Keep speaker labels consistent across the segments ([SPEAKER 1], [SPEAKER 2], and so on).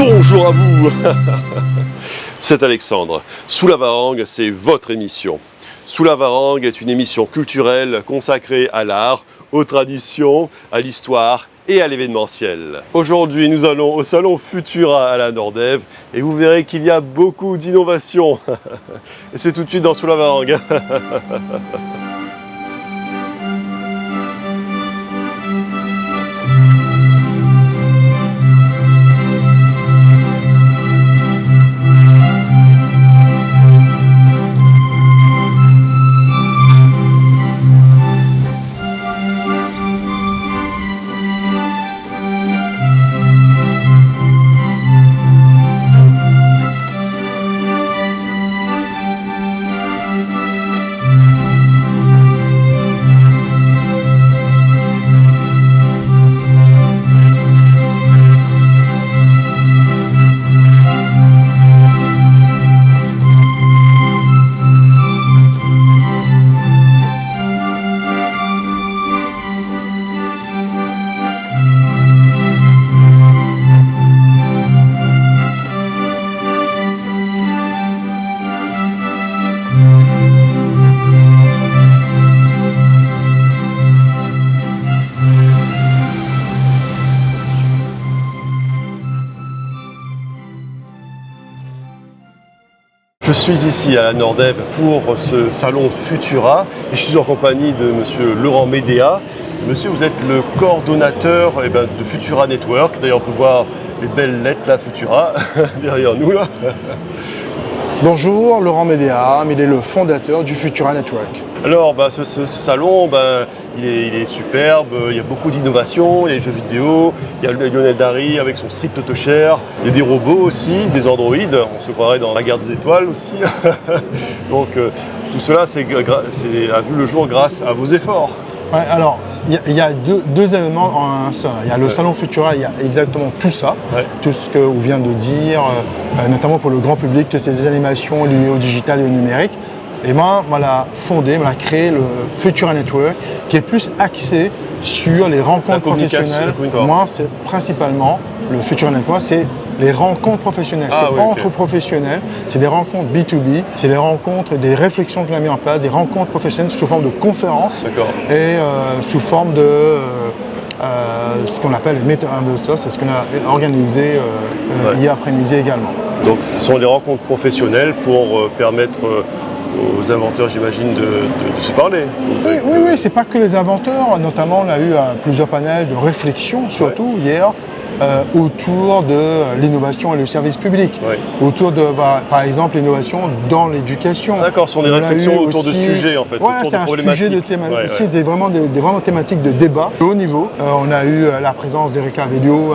[SPEAKER 1] Bonjour à vous. C'est Alexandre. Sous la Varangue, c'est votre émission. Sous la Varangue est une émission culturelle consacrée à l'art, aux traditions, à l'histoire et à l'événementiel. Aujourd'hui, nous allons au salon Futura à la Nordève et vous verrez qu'il y a beaucoup d'innovations. Et c'est tout de suite dans Sous la Varangue. Je suis ici à la Nordève pour ce salon Futura et je suis en compagnie de monsieur Laurent Médéa. Monsieur, vous êtes le coordonnateur de Futura Network. D'ailleurs, on peut voir les belles lettres là, Futura, derrière nous là.
[SPEAKER 2] Bonjour, Laurent Médéa, il est le fondateur du Futura Network.
[SPEAKER 1] Alors, ce salon, il est superbe, il y a beaucoup d'innovations, il y a les jeux vidéo, il y a Lionel Dari avec son Street Autoshare, il y a des robots aussi, des androïdes, on se croirait dans la guerre des étoiles aussi. Donc tout cela a vu le jour grâce à vos efforts.
[SPEAKER 2] Ouais, alors, il y a deux événements en un seul. Il y a le salon Futura, il y a exactement tout ça, tout ce que vous vient de dire, notamment pour le grand public, toutes ces animations liées au digital et au numérique. Et moi, on l'a fondé, on a créé le Futura Network, qui est plus axé sur les rencontres professionnelles. Moi, c'est principalement le Futura Network, c'est les rencontres professionnelles. C'est entre professionnels, c'est des rencontres B2B, c'est des rencontres, des réflexions qu'on a mis en place, des rencontres professionnelles sous forme de conférences et sous forme de ce qu'on appelle les Meter Investors, c'est ce qu'on a organisé hier après-midi également.
[SPEAKER 1] Donc ce sont des rencontres professionnelles pour permettre aux inventeurs, j'imagine, de se parler.
[SPEAKER 2] Oui, c'est pas que les inventeurs. Notamment, on a eu plusieurs panels de réflexion, surtout hier, autour de l'innovation et le service public. Autour de, par exemple, l'innovation dans l'éducation.
[SPEAKER 1] D'accord, ce sont des réflexions autour de sujets, en fait.
[SPEAKER 2] Voilà, c'est un sujet de thématique. C'est vraiment des thématiques de débat de haut niveau. On a eu la présence d'Erika Velio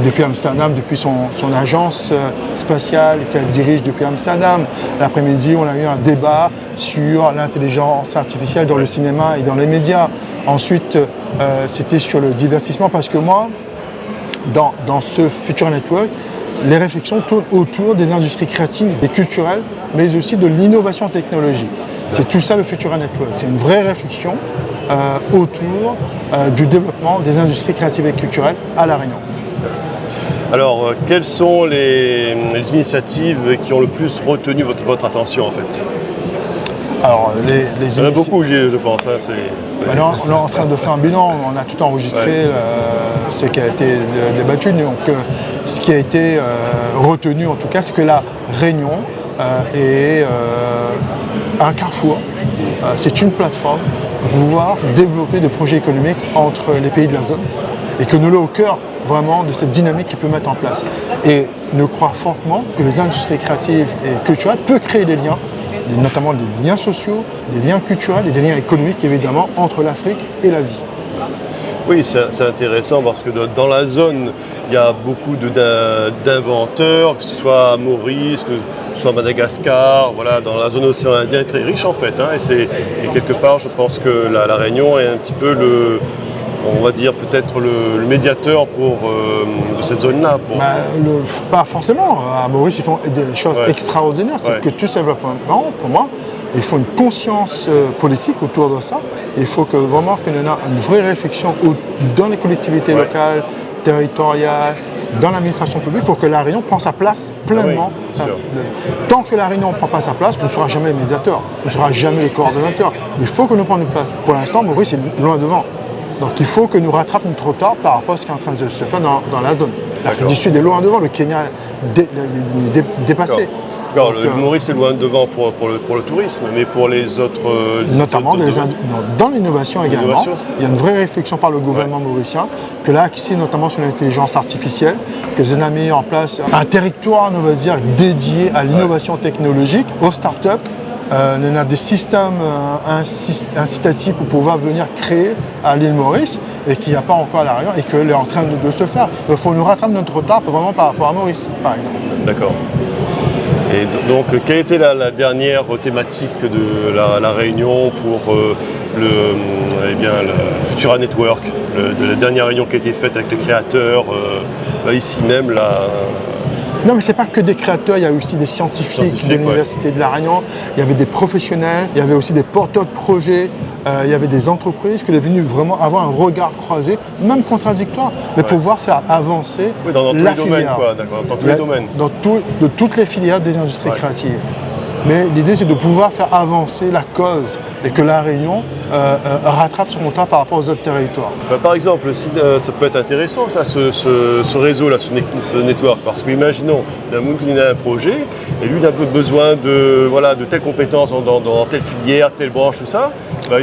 [SPEAKER 2] depuis Amsterdam, depuis son agence spatiale qu'elle dirige depuis Amsterdam. L'après-midi, on a eu un débat sur l'intelligence artificielle dans le cinéma et dans les médias. Ensuite, c'était sur le divertissement parce que moi, dans ce Futura Network, les réflexions tournent autour des industries créatives et culturelles, mais aussi de l'innovation technologique. C'est tout ça le Futura Network. C'est une vraie réflexion autour du développement des industries créatives et culturelles à La Réunion.
[SPEAKER 1] Alors, quelles sont les initiatives qui ont le plus retenu votre attention en fait?
[SPEAKER 2] Alors,
[SPEAKER 1] il y en a beaucoup, je pense. Hein,
[SPEAKER 2] alors, on est en train de faire un bilan, on a tout enregistré, ce qui a été débattu. Donc, ce qui a été retenu, en tout cas, c'est que la Réunion est un carrefour. C'est une plateforme pour pouvoir développer des projets économiques entre les pays de la zone et que nous sommes au cœur vraiment de cette dynamique qu'il peut mettre en place. Et nous croyons fortement que les industries créatives et culturelles peuvent créer des liens, notamment des liens sociaux, des liens culturels et des liens économiques évidemment entre l'Afrique et l'Asie.
[SPEAKER 1] Oui, c'est intéressant parce que dans la zone, il y a beaucoup d'inventeurs, que ce soit à Maurice, que ce soit à Madagascar, voilà, dans la zone océan Indien est très riche en fait. Hein, et quelque part, je pense que la Réunion est un petit peu on va dire peut-être le médiateur de cette zone-là.
[SPEAKER 2] Pas forcément. À Maurice, ils font des choses extraordinaires. C'est que tout simplement, pour moi, il faut une conscience politique autour de ça. Il faut vraiment qu'on ait une vraie réflexion dans les collectivités locales, territoriales dans l'administration publique pour que La Réunion prenne sa place pleinement.
[SPEAKER 1] Ah oui,
[SPEAKER 2] Tant que La Réunion ne prend pas sa place, on ne sera jamais le médiateur, on ne sera jamais le coordonnateur. Il faut que nous prenions une place. Pour l'instant, Maurice est loin devant. Donc il faut que nous rattrapions notre retard par rapport à ce qui est en train de se faire dans la zone. L'Afrique du Sud est loin devant, le Kenya est dépassé.
[SPEAKER 1] Donc, Maurice est loin devant pour le tourisme, mais pour les autres...
[SPEAKER 2] Notamment dans l'innovation également. Il y a une vraie réflexion par le gouvernement mauricien, que là, axé notamment sur l'intelligence artificielle, que les a mis en place un territoire, on va dire, dédié à l'innovation technologique, aux startups. On a des systèmes incitatifs pour pouvoir venir créer à l'île Maurice et qu'il n'y a pas encore à La Réunion et qu'il est en train de se faire. Il faut nous rattraper notre retard vraiment par rapport à Maurice, par exemple.
[SPEAKER 1] D'accord. Et donc, quelle était la dernière thématique de la Réunion pour le Futura Network, la dernière réunion qui a été faite avec les créateurs, ici même
[SPEAKER 2] Non, mais ce n'est pas que des créateurs, il y a aussi des scientifiques de l'Université de La Réunion, il y avait des professionnels, il y avait aussi des porteurs de projets, il y avait des entreprises qui sont venues vraiment avoir un regard croisé, même contradictoire, mais pouvoir faire avancer
[SPEAKER 1] dans
[SPEAKER 2] la
[SPEAKER 1] tous les
[SPEAKER 2] filière.
[SPEAKER 1] domaines, dans tous les domaines.
[SPEAKER 2] De toutes les filières des industries créatives. Mais l'idée, c'est de pouvoir faire avancer la cause et que La Réunion rattrape son retard par rapport aux autres territoires.
[SPEAKER 1] Par exemple, ça peut être intéressant, ça, ce réseau-là, ce network, parce qu'imaginons, d'un monde qui a un projet, et lui, il a un peu besoin de telles compétences dans telle filière, telle branche, tout ça.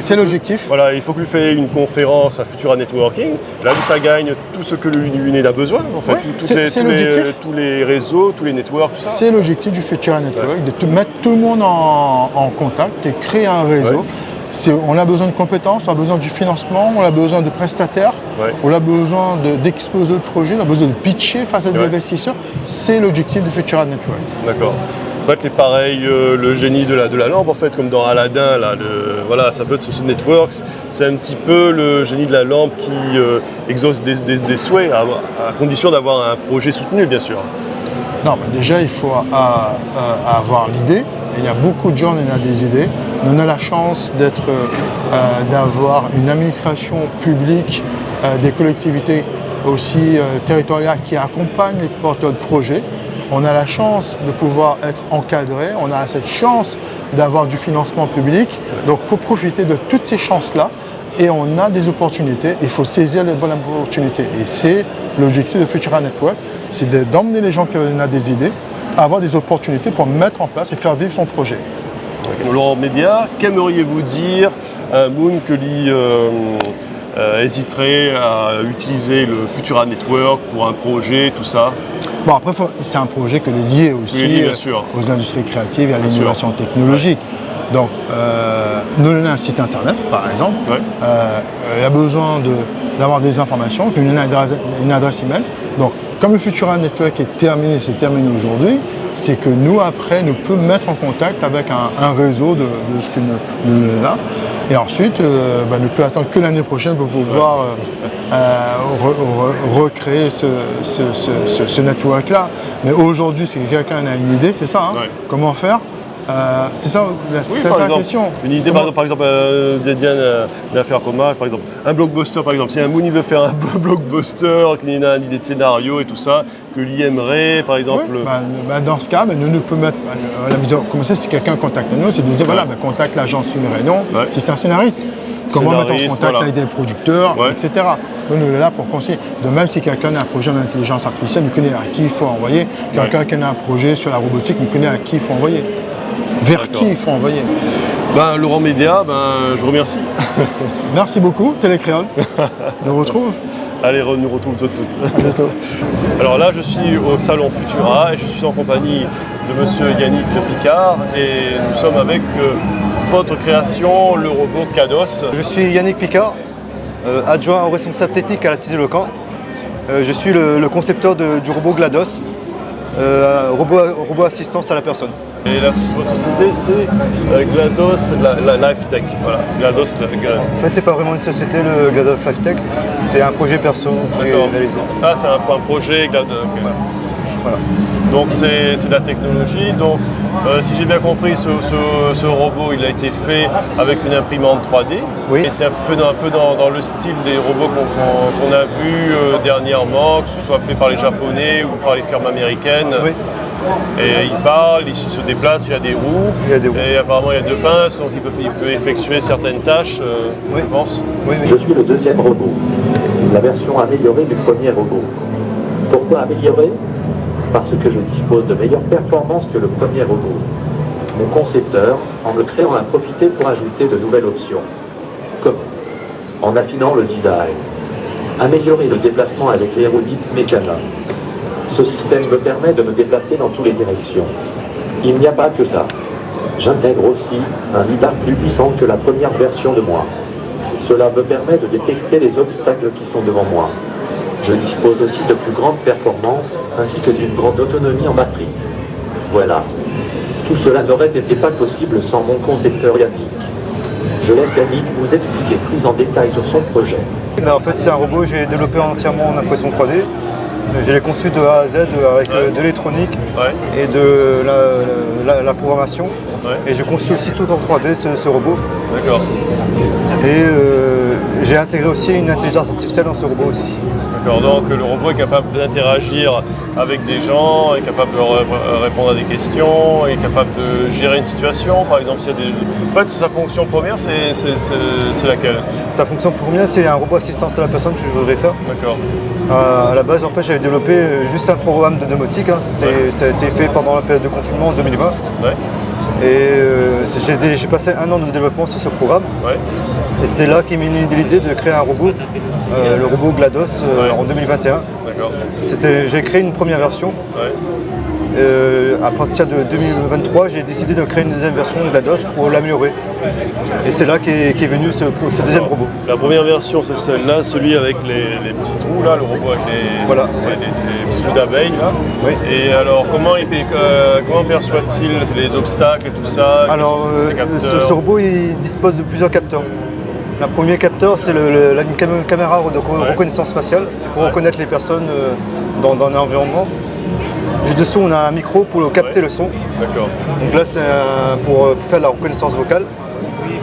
[SPEAKER 2] C'est l'objectif.
[SPEAKER 1] Voilà, il faut que lui fasse une conférence à Futura Networking. Là, ça gagne tout ce que l'UNED a besoin, en fait.
[SPEAKER 2] C'est l'objectif.
[SPEAKER 1] Tous les réseaux, tous les networks, tout ça.
[SPEAKER 2] C'est l'objectif du Futura Network, de mettre tout le monde en contact et créer un réseau. On a besoin de compétences, on a besoin du financement, on a besoin de prestataires, on a besoin d'exposer le projet, on a besoin de pitcher face à des investisseurs. C'est l'objectif du Futura Network.
[SPEAKER 1] D'accord. En fait, le génie de la lampe, en fait, comme dans Aladdin, là, ça peut être ce network, c'est un petit peu le génie de la lampe qui exauce des souhaits, à condition d'avoir un projet soutenu, bien sûr.
[SPEAKER 2] Non, mais déjà, il faut avoir l'idée. Il y a beaucoup de gens qui ont des idées. On a la chance d'avoir une administration publique, des collectivités aussi territoriales qui accompagnent les porteurs de projets. On a la chance de pouvoir être encadré, on a cette chance d'avoir du financement public. Donc il faut profiter de toutes ces chances-là et on a des opportunités. Il faut saisir les bonnes opportunités. Et c'est l'objectif de Futura Network, c'est d'emmener les gens qui ont des idées, avoir des opportunités pour mettre en place et faire vivre son projet.
[SPEAKER 1] Laurent Média, qu'aimeriez-vous dire à un monde que hésiterait à utiliser le Futura Network pour un projet, tout ça?
[SPEAKER 2] Bon, après, c'est un projet que est lié aussi aux industries créatives et à l'innovation technologique. Donc, nous avons un site internet, par exemple. Il y a besoin d'avoir des informations, une adresse email. Donc, comme le Futura Network est terminé, c'est terminé aujourd'hui, c'est que nous, après, nous pouvons mettre en contact avec un réseau de ce que nous avons là. Et ensuite, nous pouvons attendre que l'année prochaine pour pouvoir recréer ce network-là. Mais aujourd'hui, si quelqu'un a une idée, c'est ça, hein, comment faire. C'est ça, c'était ça la question.
[SPEAKER 1] Une idée, par exemple, Diane, d'affaires communes, par exemple, un blockbuster, par exemple. Si un Mouni veut faire un blockbuster, qu'il a une idée de scénario et tout ça, que lui aimerait, par exemple.
[SPEAKER 2] Dans ce cas, nous pouvons mettre la mise en commencer si quelqu'un contacte nous, c'est de dire contacte l'agence Film Réunion, si c'est un scénariste. Comment mettre en contact avec des producteurs, etc. Nous sommes là pour conseiller. De même, si quelqu'un a un projet en intelligence artificielle, nous connaissons à qui il faut envoyer. Quelqu'un qui a un projet sur la robotique, nous connaissons à qui il faut envoyer. Vers qui il faut envoyer.
[SPEAKER 1] Laurent Média, je vous remercie.
[SPEAKER 2] Merci beaucoup, Télécréole. Nous retrouve.
[SPEAKER 1] Allez, nous retrouve toutes.
[SPEAKER 2] À bientôt.
[SPEAKER 1] Alors là, je suis au salon Futura et je suis en compagnie de monsieur Yannick Picard et nous sommes avec votre création, le robot GLaDOS.
[SPEAKER 3] Je suis Yannick Picard, adjoint au responsable technique à la Cité Le Camp. Je suis le concepteur du robot GLaDOS, robot assistance à la personne.
[SPEAKER 1] Et votre société, c'est GLaDOS Life Tech. Voilà, GLaDOS.
[SPEAKER 3] En fait, c'est pas vraiment une société, le GLaDOS Life Tech. C'est un projet perso que j'ai réalisé.
[SPEAKER 1] Ah, c'est un projet GLaDOS. Okay.
[SPEAKER 3] Voilà.
[SPEAKER 1] Donc c'est de la technologie. Donc si j'ai bien compris, ce robot il a été fait avec une imprimante 3D.
[SPEAKER 3] Oui.
[SPEAKER 1] Il était fait un peu dans le style des robots qu'on a vus dernièrement, que ce soit fait par les Japonais ou par les firmes américaines.
[SPEAKER 3] Oui.
[SPEAKER 1] Et il parle, il se déplace, il y a des roues.
[SPEAKER 3] Il y a des roues.
[SPEAKER 1] Et apparemment il y a 2 pinces, donc il peut effectuer certaines tâches,
[SPEAKER 3] Oui.
[SPEAKER 1] je pense.
[SPEAKER 3] Oui, oui.
[SPEAKER 4] Je suis le deuxième robot, la version améliorée du premier robot. Pourquoi améliorée? Parce que je dispose de meilleures performances que le premier robot. Mon concepteur, en le créant, a profité pour ajouter de nouvelles options. Comment? En affinant le design. Améliorer le déplacement avec l'aérodyne Mécana. Ce système me permet de me déplacer dans toutes les directions. Il n'y a pas que ça. J'intègre aussi un lidar plus puissant que la première version de moi. Cela me permet de détecter les obstacles qui sont devant moi. Je dispose aussi de plus grandes performances ainsi que d'une grande autonomie en batterie. Voilà. Tout cela n'aurait été pas possible sans mon concepteur Yannick. Je laisse Yannick vous expliquer plus en détail sur son projet.
[SPEAKER 3] En fait, c'est un robot que j'ai développé entièrement en impression 3D. Je l'ai conçu de A à Z avec de l'électronique et de la programmation. Et j'ai conçu aussi tout en 3D ce robot.
[SPEAKER 1] D'accord.
[SPEAKER 3] Et j'ai intégré aussi une intelligence artificielle dans ce robot aussi.
[SPEAKER 1] D'accord, donc le robot est capable d'interagir avec des gens, est capable de répondre à des questions, est capable de gérer une situation, par exemple s'il y a des... En fait, sa fonction première, c'est laquelle?
[SPEAKER 3] Sa fonction première, c'est un robot assistance à la personne que je voudrais faire.
[SPEAKER 1] D'accord.
[SPEAKER 3] À la base, en fait, j'avais développé juste un programme de domotique. Ça a été fait pendant la période de confinement en 2020.
[SPEAKER 1] Ouais.
[SPEAKER 3] Et j'ai passé 1 an de développement sur ce programme.
[SPEAKER 1] Ouais.
[SPEAKER 3] Et c'est là qu'est venue l'idée de créer un robot, le robot GLaDOS, en 2021.
[SPEAKER 1] D'accord.
[SPEAKER 3] J'ai créé une première version.
[SPEAKER 1] Ouais.
[SPEAKER 3] À partir de 2023, j'ai décidé de créer une deuxième version de GLaDOS pour l'améliorer. Et c'est là qu'est venu ce deuxième robot.
[SPEAKER 1] La première version, c'est celle-là, celui avec les petits trous, là, le robot avec les petits trous d'abeilles. Là.
[SPEAKER 3] Oui.
[SPEAKER 1] Et alors, comment perçoit-il les obstacles et tout ça?
[SPEAKER 3] Alors, ce robot, il dispose de plusieurs capteurs. Le premier capteur, c'est une caméra de reconnaissance faciale. C'est pour reconnaître les personnes dans un environnement. Juste dessous, on a un micro pour capter le son.
[SPEAKER 1] D'accord.
[SPEAKER 3] Donc là, c'est pour faire la reconnaissance vocale.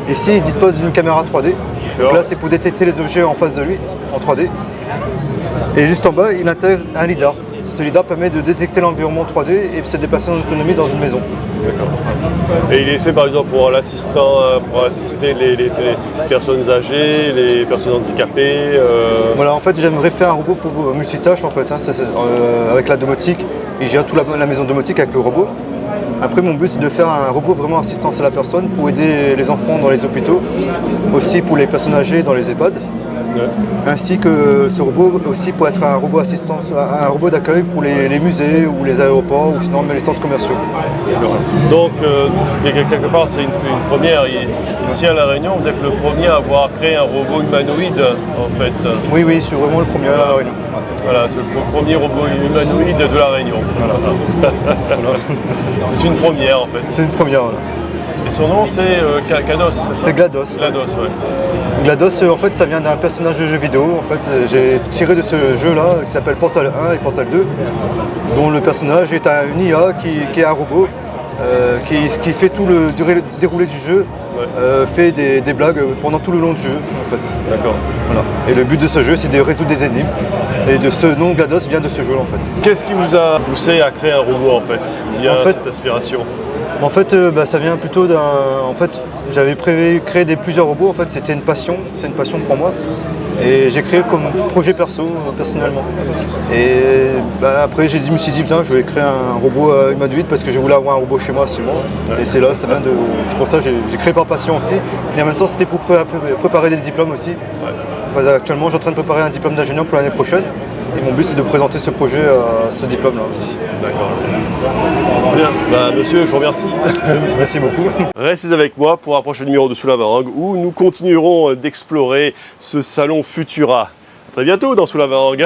[SPEAKER 3] Ici, il dispose d'une caméra 3D. Donc là, c'est pour détecter les objets en face de lui, en 3D. Et juste en bas, il intègre un lidar. Ce lidar permet de détecter l'environnement 3D et de se déplacer en autonomie dans une maison.
[SPEAKER 1] D'accord. Et il est fait par exemple pour assister les personnes âgées, les personnes handicapées.
[SPEAKER 3] Voilà, en fait, j'aimerais faire un robot pour multitâche en fait, avec la domotique. Il gère toute la maison domotique avec le robot. Après, mon but, c'est de faire un robot vraiment assistance à la personne pour aider les enfants dans les hôpitaux, aussi pour les personnes âgées dans les EHPAD. Ainsi que ce robot aussi pour être un robot assistance, un robot d'accueil pour les musées ou les aéroports ou sinon même les centres commerciaux.
[SPEAKER 1] Donc quelque part c'est une première. Ici à La Réunion, vous êtes le premier à avoir créé un robot humanoïde en fait.
[SPEAKER 3] Oui, je suis vraiment le premier à La Réunion.
[SPEAKER 1] Voilà, c'est le premier robot humanoïde de La Réunion. Voilà. C'est une première en fait.
[SPEAKER 3] C'est une première. Voilà.
[SPEAKER 1] Et son nom c'est GLaDOS.
[SPEAKER 3] C'est GLaDOS.
[SPEAKER 1] GLaDOS, ouais.
[SPEAKER 3] GLaDOS, en fait, ça vient d'un personnage de jeu vidéo. En fait, j'ai tiré de ce jeu-là qui s'appelle Portal 1 et Portal 2, dont le personnage est un IA qui est un robot qui fait tout le déroulé du jeu, fait des blagues pendant tout le long du jeu. En fait.
[SPEAKER 1] D'accord.
[SPEAKER 3] Voilà. Et le but de ce jeu, c'est de résoudre des énigmes. Et de ce nom GLaDOS vient de ce jeu en fait.
[SPEAKER 1] Qu'est-ce qui vous a poussé à créer un robot en fait? Il y a cette aspiration.
[SPEAKER 3] En fait, ça vient plutôt d'un. En fait, j'avais prévu créer plusieurs robots. En fait, c'était une passion. C'est une passion pour moi. Et j'ai créé comme projet personnellement. Et après, je me suis dit, putain, je vais créer un robot humanoïde parce que je voulais avoir un robot chez moi absolument. Ouais. Et c'est là, ça vient de. C'est pour ça que j'ai créé par passion aussi. Et en même temps, c'était pour préparer des diplômes aussi. Ouais. Actuellement, je suis en train de préparer un diplôme d'ingénieur pour l'année prochaine. Et mon but, c'est de présenter ce projet à ce diplôme-là aussi.
[SPEAKER 1] D'accord. Bien. Monsieur, je vous remercie.
[SPEAKER 3] Merci beaucoup.
[SPEAKER 1] Restez avec moi pour un prochain numéro de Sous la Varangue où nous continuerons d'explorer ce salon Futura. À très bientôt dans Sous la Varangue.